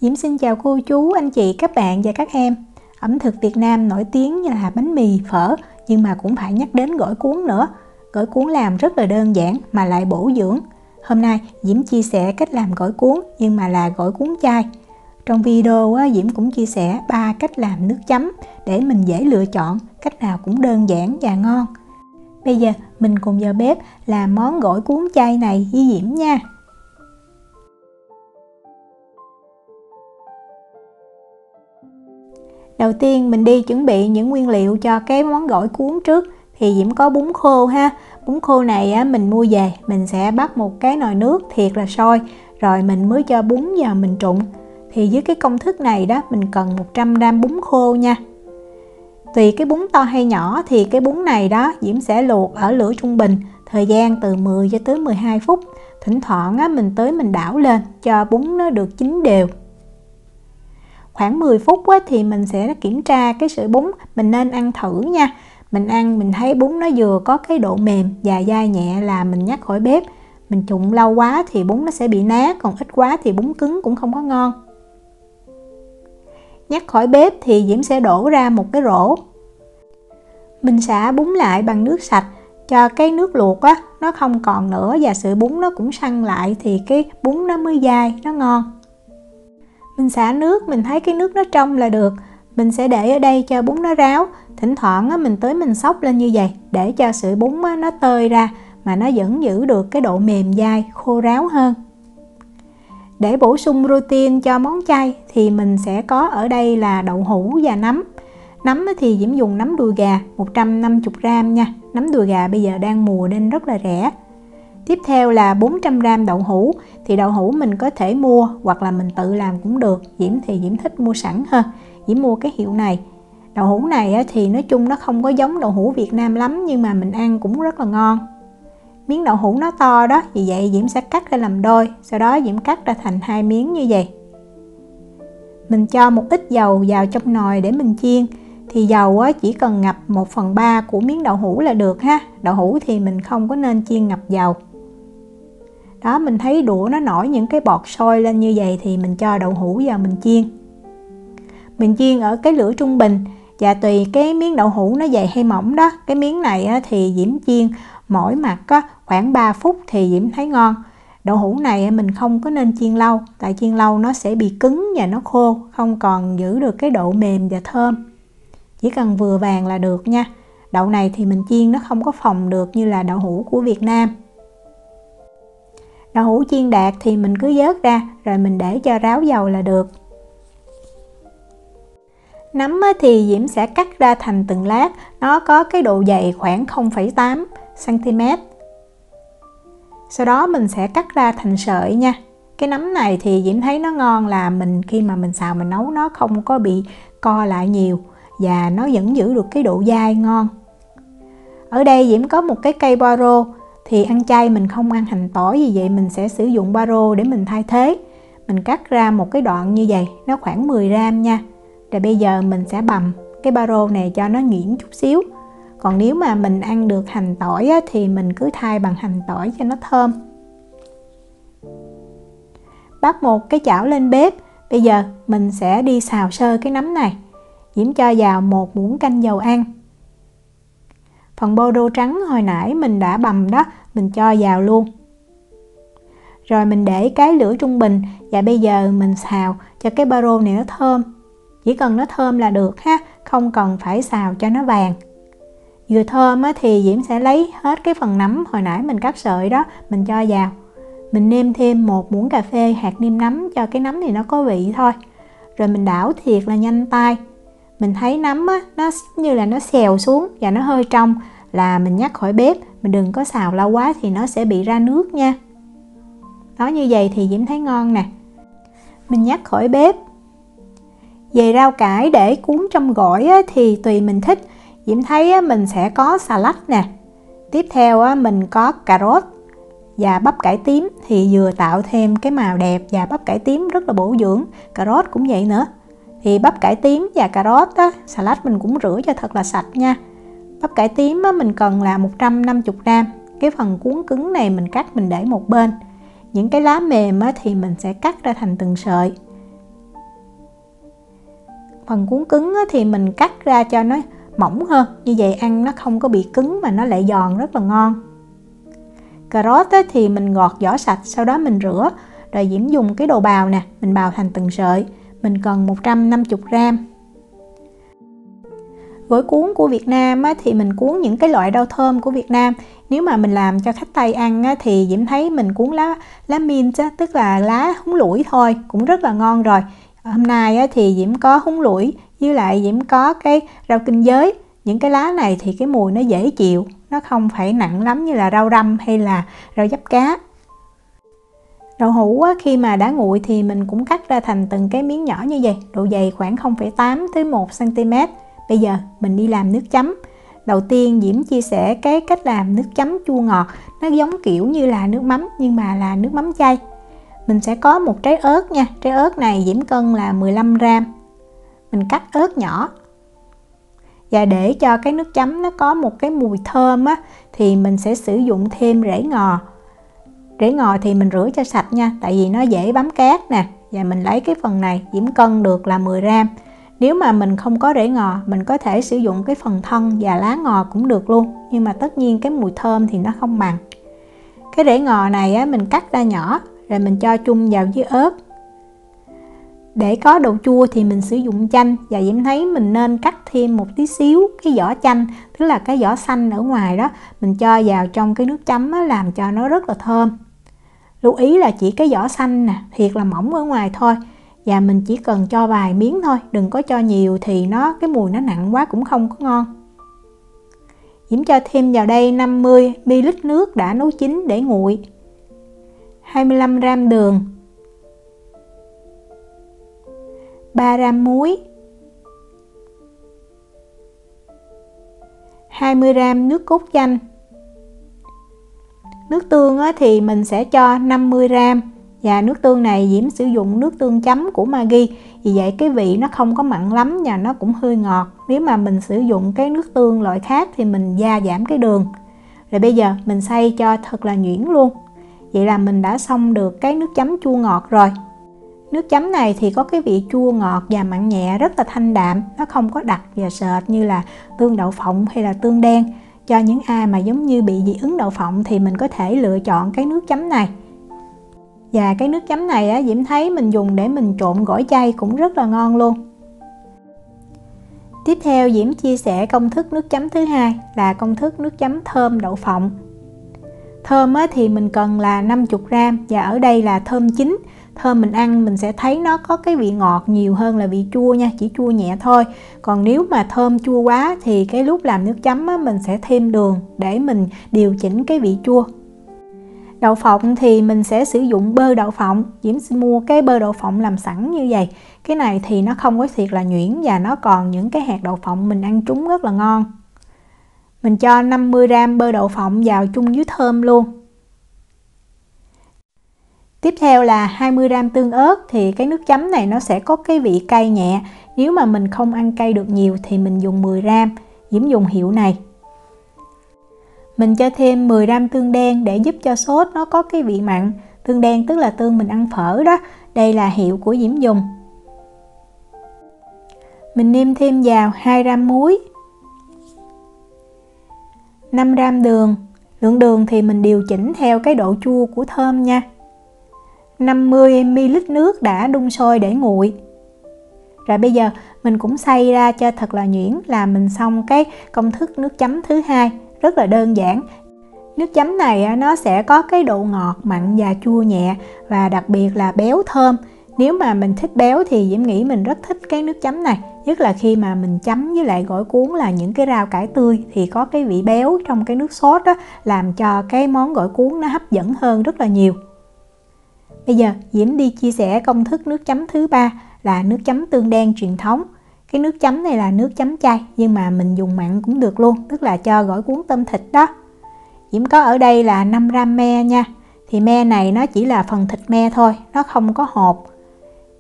Diễm xin chào cô chú, anh chị, các bạn và các em. Ẩm thực Việt Nam nổi tiếng như là bánh mì, phở, nhưng mà cũng phải nhắc đến gỏi cuốn nữa. Gỏi cuốn làm rất là đơn giản mà lại bổ dưỡng. Hôm nay Diễm chia sẻ cách làm gỏi cuốn nhưng mà là gỏi cuốn chay. Trong video Diễm cũng chia sẻ 3 cách làm nước chấm để mình dễ lựa chọn, cách nào cũng đơn giản và ngon. Bây giờ mình cùng vào bếp làm món gỏi cuốn chay này với Diễm nha. Đầu tiên mình đi chuẩn bị những nguyên liệu cho cái món gỏi cuốn trước. Thì Diễm có bún khô ha. Bún khô này mình mua về, mình sẽ bắt một cái nồi nước thiệt là sôi, rồi mình mới cho bún vào mình trụng. Thì với cái công thức này đó, mình cần 100g bún khô nha. Tùy cái bún to hay nhỏ thì cái bún này đó Diễm sẽ luộc ở lửa trung bình, thời gian từ 10 cho tới 12 phút. Thỉnh thoảng mình đảo lên cho bún nó được chín đều. Khoảng 10 phút thì mình sẽ kiểm tra cái sợi bún, mình nên ăn thử nha. Mình ăn mình thấy bún nó vừa có cái độ mềm và dai nhẹ là mình nhắc khỏi bếp. Mình trụng lâu quá thì bún nó sẽ bị nát, còn ít quá thì bún cứng cũng không có ngon. Nhắc khỏi bếp thì Diễm sẽ đổ ra một cái rổ. Mình xả bún lại bằng nước sạch cho cái nước luộc nó không còn nữa, và sợi bún nó cũng săn lại thì cái bún nó mới dai, nó ngon. Mình xả nước, mình thấy cái nước nó trong là được. Mình sẽ để ở đây cho bún nó ráo. Thỉnh thoảng mình tới mình xóc lên như vậy để cho sợi bún nó tơi ra mà nó vẫn giữ được cái độ mềm dai, khô ráo hơn. Để bổ sung protein cho món chay thì mình sẽ có ở đây là đậu hũ và nấm. Nấm thì Diễm dùng nấm đùi gà 150g nha. Nấm đùi gà bây giờ đang mùa nên rất là rẻ. Tiếp theo là 400g đậu hũ. Thì đậu hũ mình có thể mua hoặc là mình tự làm cũng được. Diễm thích mua sẵn hơn. Diễm mua cái hiệu này. Đậu hũ này thì nói chung nó không có giống đậu hũ Việt Nam lắm, nhưng mà mình ăn cũng rất là ngon. Miếng đậu hũ nó to đó, vì vậy Diễm sẽ cắt ra làm đôi. Sau đó Diễm cắt ra thành 2 miếng như vậy. Mình cho một ít dầu vào trong nồi để mình chiên. Thì dầu chỉ cần ngập 1/3 của miếng đậu hũ là được ha. Đậu hũ thì mình không có nên chiên ngập dầu. Đó, mình thấy đũa nó nổi những cái bọt sôi lên như vậy thì mình cho đậu hũ vào mình chiên. Mình chiên ở cái lửa trung bình, và tùy cái miếng đậu hũ nó dày hay mỏng đó. Cái miếng này thì Diễm chiên mỗi mặt khoảng 3 phút thì Diễm thấy ngon. Đậu hũ này mình không có nên chiên lâu, tại chiên lâu nó sẽ bị cứng và nó khô, không còn giữ được cái độ mềm và thơm. Chỉ cần vừa vàng là được nha. Đậu này thì mình chiên nó không có phồng được như là đậu hũ của Việt Nam. Đậu hũ chiên đạt thì mình cứ vớt ra rồi mình để cho ráo dầu là được. Nấm thì Diễm sẽ cắt ra thành từng lát, nó có cái độ dày khoảng 0,8 cm. Sau đó mình sẽ cắt ra thành sợi nha. Cái nấm này thì Diễm thấy nó ngon là khi mà mình xào mình nấu nó không có bị co lại nhiều, và nó vẫn giữ được cái độ dai ngon. Ở đây Diễm có một cái cây baro, thì ăn chay mình không ăn hành tỏi, vì vậy mình sẽ sử dụng baro để mình thay thế. Mình cắt ra một cái đoạn như vậy, nó khoảng 10g nha. Rồi bây giờ mình sẽ bằm cái baro này cho nó nhuyễn chút xíu. Còn nếu mà mình ăn được hành tỏi thì mình cứ thay bằng hành tỏi cho nó thơm. Bắt một cái chảo lên bếp. Bây giờ mình sẽ đi xào sơ cái nấm này. Diễm cho vào 1 muỗng canh dầu ăn. Phần baro trắng hồi nãy mình đã bằm đó, mình cho vào luôn. Rồi mình để cái lửa trung bình, và bây giờ mình xào cho cái baro này nó thơm. Chỉ cần nó thơm là được ha, không cần phải xào cho nó vàng. Vừa thơm thì Diễm sẽ lấy hết cái phần nấm hồi nãy mình cắt sợi đó, mình cho vào. Mình nêm thêm 1 muỗng cà phê hạt nêm nấm cho cái nấm này nó có vị thôi. Rồi mình đảo thiệt là nhanh tay. Mình thấy nấm nó như là nó xèo xuống và nó hơi trong là mình nhắc khỏi bếp. Mình đừng có xào lâu quá thì nó sẽ bị ra nước nha. Đó, như vậy thì Diễm thấy ngon nè. Mình nhắc khỏi bếp. Về rau cải để cuốn trong gỏi thì tùy mình thích. Diễm thấy mình sẽ có xà lách nè. Tiếp theo mình có cà rốt và bắp cải tím, thì vừa tạo thêm cái màu đẹp, và bắp cải tím rất là bổ dưỡng. Cà rốt cũng vậy nữa. Thì bắp cải tím và cà rốt xà lách mình cũng rửa cho thật là sạch nha. Bắp cải tím mình cần là 150g. Cái phần cuốn cứng này mình cắt mình để một bên. Những cái lá mềm thì mình sẽ cắt ra thành từng sợi. phần cuốn cứng thì mình cắt ra cho nó mỏng hơn, như vậy ăn nó không có bị cứng mà nó lại giòn rất là ngon. Cà rốt thì mình gọt vỏ sạch, sau đó mình rửa, rồi Diễm dùng cái đồ bào nè, mình bào thành từng sợi. Mình cần 150g. Gỏi cuốn của Việt Nam thì mình cuốn những cái loại rau thơm của Việt Nam. Nếu mà mình làm cho khách Tây ăn thì Diễm thấy mình cuốn lá mint, tức là lá húng lủi thôi, cũng rất là ngon rồi. Hôm nay thì Diễm có húng lủi, với lại Diễm có cái rau kinh giới. Những cái lá này thì cái mùi nó dễ chịu, nó không phải nặng lắm như là rau răm hay là rau diếp cá. Đậu hũ khi mà đã nguội thì mình cũng cắt ra thành từng cái miếng nhỏ như vậy, độ dày khoảng 0,8 tới 1 cm. Bây giờ mình đi làm nước chấm. Đầu tiên Diễm chia sẻ cái cách làm nước chấm chua ngọt, nó giống kiểu như là nước mắm nhưng mà là nước mắm chay. Mình sẽ có một trái ớt nha, trái ớt này Diễm cân là 15g. Mình cắt ớt nhỏ. Và để cho cái nước chấm nó có một cái mùi thơm thì mình sẽ sử dụng thêm rễ ngò. Rễ ngò thì mình rửa cho sạch nha, tại vì nó dễ bám cát nè. Và mình lấy cái phần này, Diễm cân được là 10g. Nếu mà mình không có rễ ngò, mình có thể sử dụng cái phần thân và lá ngò cũng được luôn. Nhưng mà tất nhiên cái mùi thơm thì nó không bằng. Cái rễ ngò này mình cắt ra nhỏ, rồi mình cho chung vào với ớt. Để có độ chua thì mình sử dụng chanh. Và Diễm thấy mình nên cắt thêm một tí xíu cái vỏ chanh, tức là cái vỏ xanh ở ngoài đó. Mình cho vào trong cái nước chấm làm cho nó rất là thơm. Lưu ý là chỉ cái vỏ xanh nè, thiệt là mỏng ở ngoài thôi. Và mình chỉ cần cho vài miếng thôi, đừng có cho nhiều thì cái mùi nó nặng quá cũng không có ngon. Diễm cho thêm vào đây 50ml nước đã nấu chín để nguội, 25g đường, 3g muối, 20g nước cốt chanh. Nước tương thì mình sẽ cho 50g. Và nước tương này Diễm sử dụng nước tương chấm của Maggi. Vì vậy cái vị nó không có mặn lắm và nó cũng hơi ngọt. Nếu mà mình sử dụng cái nước tương loại khác thì mình gia giảm cái đường. Rồi bây giờ mình xay cho thật là nhuyễn luôn. Vậy là mình đã xong được cái nước chấm chua ngọt rồi. Nước chấm này thì có cái vị chua ngọt và mặn nhẹ, rất là thanh đạm. Nó không có đặc và sệt như là tương đậu phộng hay là tương đen. Cho những ai mà giống như bị dị ứng đậu phộng thì mình có thể lựa chọn cái nước chấm này. Và cái nước chấm này Diễm thấy mình dùng để mình trộn gỏi chay cũng rất là ngon luôn. Tiếp theo Diễm chia sẻ công thức nước chấm thứ hai là công thức nước chấm thơm đậu phộng. Thơm thì mình cần là 50g và ở đây là thơm chín. Thơm mình ăn mình sẽ thấy nó có cái vị ngọt nhiều hơn là vị chua nha, chỉ chua nhẹ thôi. Còn nếu mà thơm chua quá thì cái lúc làm nước chấm mình sẽ thêm đường để mình điều chỉnh cái vị chua. Đậu phộng thì mình sẽ sử dụng bơ đậu phộng. Diễm sẽ mua cái bơ đậu phộng làm sẵn như vậy. Cái này thì nó không có thiệt là nhuyễn và nó còn những cái hạt đậu phộng mình ăn trúng rất là ngon. Mình cho 50g bơ đậu phộng vào chung với thơm luôn. Tiếp theo là 20g tương ớt. Thì cái nước chấm này nó sẽ có cái vị cay nhẹ. Nếu mà mình không ăn cay được nhiều thì mình dùng 10g. Diễm dùng hiệu này. Mình cho thêm 10g tương đen để giúp cho sốt nó có cái vị mặn. Tương đen tức là tương mình ăn phở đó. Đây là hiệu của Diễm dùng. Mình nêm thêm vào 2g muối, 5g đường. Lượng đường thì mình điều chỉnh theo cái độ chua của thơm nha. 50ml nước đã đun sôi để nguội. Rồi bây giờ mình cũng xay ra cho thật là nhuyễn là mình xong cái công thức nước chấm thứ hai. Rất là đơn giản. Nước chấm này nó sẽ có cái độ ngọt, mặn và chua nhẹ và đặc biệt là béo thơm. Nếu mà mình thích béo thì Diễm nghĩ mình rất thích cái nước chấm này. Nhất là khi mà mình chấm với lại gỏi cuốn là những cái rau cải tươi thì có cái vị béo trong cái nước sốt đó, làm cho cái món gỏi cuốn nó hấp dẫn hơn rất là nhiều. Bây giờ Diễm đi chia sẻ công thức nước chấm thứ ba là nước chấm tương đen truyền thống. Cái nước chấm này là nước chấm chay nhưng mà mình dùng mặn cũng được luôn, tức là cho gỏi cuốn tôm thịt đó. Diễm có ở đây là 5g me nha. Thì me này nó chỉ là phần thịt me thôi, nó không có hột.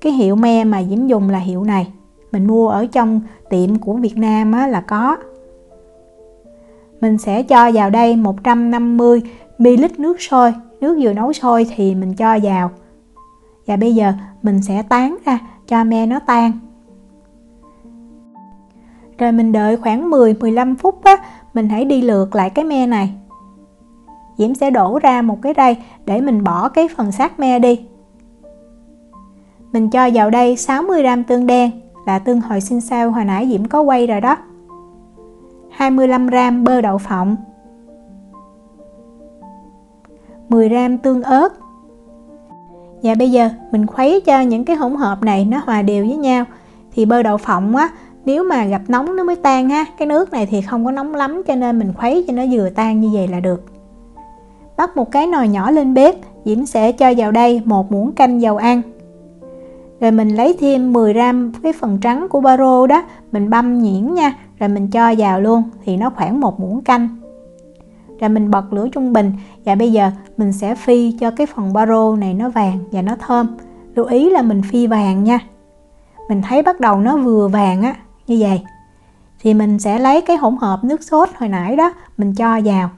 Cái hiệu me mà Diễm dùng là hiệu này. Mình mua ở trong tiệm của Việt Nam là có. Mình sẽ cho vào đây 150ml nước sôi. Nước vừa nấu sôi thì mình cho vào. Và bây giờ mình sẽ tán ra cho me nó tan. Rồi mình đợi khoảng 10-15 phút á, mình hãy đi lượt lại cái me này. Diễm sẽ đổ ra một cái rây để mình bỏ cái phần xác me đi. Mình cho vào đây 60g tương đen, là tương hồi sinh sao hồi nãy Diễm có quay rồi đó. 25g bơ đậu phộng, 10g tương ớt. Và bây giờ mình khuấy cho những cái hỗn hợp này nó hòa đều với nhau. Thì bơ đậu phộng á, nếu mà gặp nóng nó mới tan ha. Cái nước này thì không có nóng lắm, cho nên mình khuấy cho nó vừa tan như vậy là được. Bắt một cái nồi nhỏ lên bếp, Diễm sẽ cho vào đây 1 muỗng canh dầu ăn. Rồi mình lấy thêm 10g cái phần trắng của baro đó, mình băm nhuyễn nha, rồi mình cho vào luôn, thì nó khoảng 1 muỗng canh. Rồi mình bật lửa trung bình, và bây giờ mình sẽ phi cho cái phần baro này nó vàng và nó thơm. Lưu ý là mình phi vàng nha. Mình thấy bắt đầu nó vừa vàng á, như vậy. Thì mình sẽ lấy cái hỗn hợp nước sốt hồi nãy đó, mình cho vào.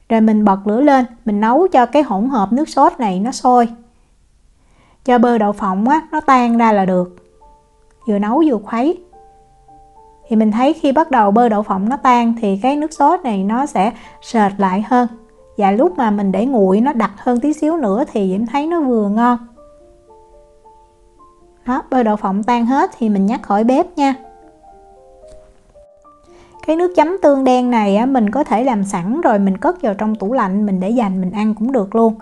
Rồi mình bật lửa lên, mình nấu cho cái hỗn hợp nước sốt này nó sôi. Cho bơ đậu phộng á, nó tan ra là được. Vừa nấu vừa khuấy. Thì mình thấy khi bắt đầu bơ đậu phộng nó tan thì cái nước sốt này nó sẽ sệt lại hơn. Và lúc mà mình để nguội nó đặc hơn tí xíu nữa thì Diễm thấy nó vừa ngon. Đó, bơ đậu phộng tan hết thì mình nhắc khỏi bếp nha. Cái nước chấm tương đen này á, mình có thể làm sẵn rồi mình cất vào trong tủ lạnh, mình để dành mình ăn cũng được luôn.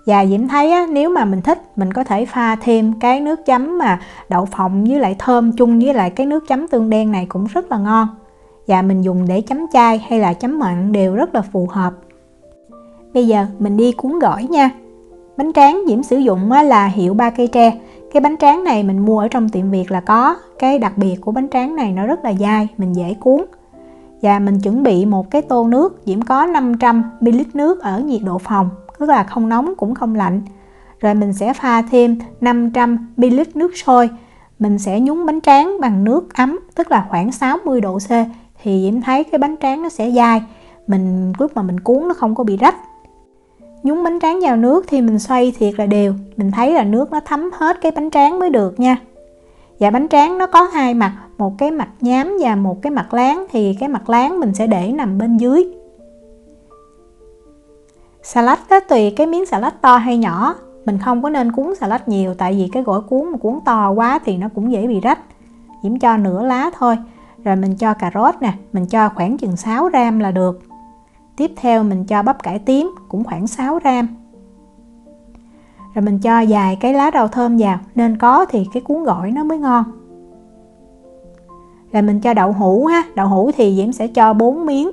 Và Diễm thấy á, nếu mà mình thích mình có thể pha thêm cái nước chấm mà đậu phộng với lại thơm chung với lại cái nước chấm tương đen này cũng rất là ngon. Và mình dùng để chấm chay hay là chấm mặn đều rất là phù hợp. Bây giờ mình đi cuốn gỏi nha. Bánh tráng Diễm sử dụng là hiệu Ba Cây Tre. Cái bánh tráng này mình mua ở trong tiệm Việt là có. Cái đặc biệt của bánh tráng này nó rất là dai, mình dễ cuốn. Và mình chuẩn bị một cái tô nước, Diễm có 500ml nước ở nhiệt độ phòng, tức là không nóng cũng không lạnh. Rồi mình sẽ pha thêm 500ml nước sôi. Mình sẽ nhúng bánh tráng bằng nước ấm, tức là khoảng 60 độ C. Thì Diễm thấy cái bánh tráng nó sẽ dai. Lúc mà mình cuốn nó không có bị rách. Nhúng bánh tráng vào nước thì mình xoay thiệt là đều. Mình thấy là nước nó thấm hết cái bánh tráng mới được nha. Và bánh tráng nó có 2 mặt, một cái mặt nhám và một cái mặt láng. Thì cái mặt láng mình sẽ để nằm bên dưới. Salad đó, tùy cái miếng salad to hay nhỏ. Mình không có nên cuốn salad nhiều, tại vì cái gỏi cuốn mà cuốn to quá thì nó cũng dễ bị rách. Diễm cho nửa lá thôi. Rồi mình cho cà rốt nè, mình cho khoảng chừng 6g là được. Tiếp theo mình cho bắp cải tím cũng khoảng 6g. Rồi mình cho vài cái lá rau thơm vào, nên có thì cái cuốn gỏi nó mới ngon. Rồi mình cho đậu hũ ha, đậu hũ thì Diễm sẽ cho 4 miếng.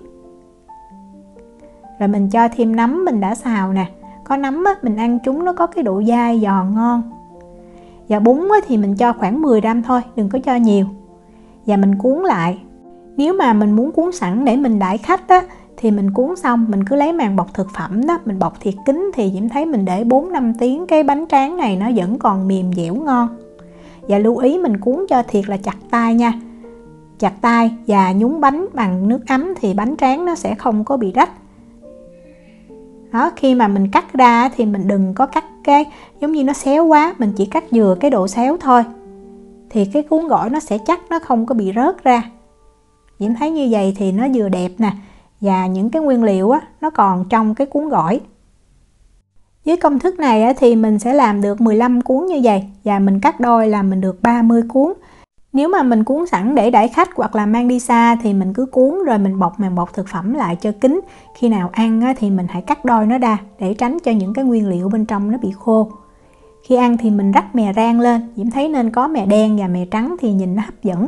Rồi mình cho thêm nấm mình đã xào nè. Có nấm á, mình ăn chúng nó có cái độ dai giòn ngon. Và bún á, thì mình cho khoảng 10g thôi, đừng có cho nhiều. Và mình cuốn lại. Nếu mà mình muốn cuốn sẵn để mình đãi khách á, thì mình cuốn xong mình cứ lấy màng bọc thực phẩm đó, mình bọc thiệt kín thì Diễm thấy mình để 4-5 tiếng cái bánh tráng này nó vẫn còn mềm dẻo ngon. Và lưu ý mình cuốn cho thiệt là chặt tay nha. Chặt tay và nhúng bánh bằng nước ấm thì bánh tráng nó sẽ không có bị rách. Đó, khi mà mình cắt ra thì mình đừng có cắt cái giống như nó xéo quá, mình chỉ cắt vừa cái độ xéo thôi. Thì cái cuốn gỏi nó sẽ chắc, nó không có bị rớt ra. Diễm thấy như vậy thì nó vừa đẹp nè. Và những cái nguyên liệu á, nó còn trong cái cuốn gỏi. Với công thức này á, thì mình sẽ làm được 15 cuốn như vậy. Và mình cắt đôi là mình được 30 cuốn. Nếu mà mình cuốn sẵn để đãi khách hoặc là mang đi xa thì mình cứ cuốn rồi mình bọc màng bọc thực phẩm lại cho kín. Khi nào ăn á, thì mình hãy cắt đôi nó ra để tránh cho những cái nguyên liệu bên trong nó bị khô. Khi ăn thì mình rắc mè rang lên. Diễm thấy nên có mè đen và mè trắng thì nhìn nó hấp dẫn.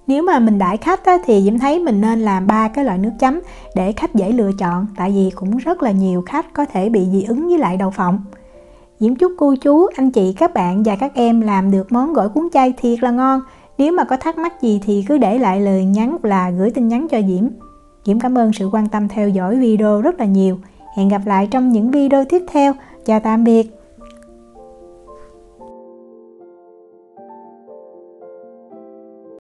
Nếu mà mình đãi khách á, thì Diễm thấy mình nên làm 3 cái loại nước chấm để khách dễ lựa chọn. Tại vì cũng rất là nhiều khách có thể bị dị ứng với lại đậu phộng. Diễm chúc cô chú, anh chị, các bạn và các em làm được món gỏi cuốn chay thiệt là ngon. Nếu mà có thắc mắc gì thì cứ để lại lời nhắn hoặc là gửi tin nhắn cho Diễm. Diễm cảm ơn sự quan tâm theo dõi video rất là nhiều. Hẹn gặp lại trong những video tiếp theo. Chào tạm biệt.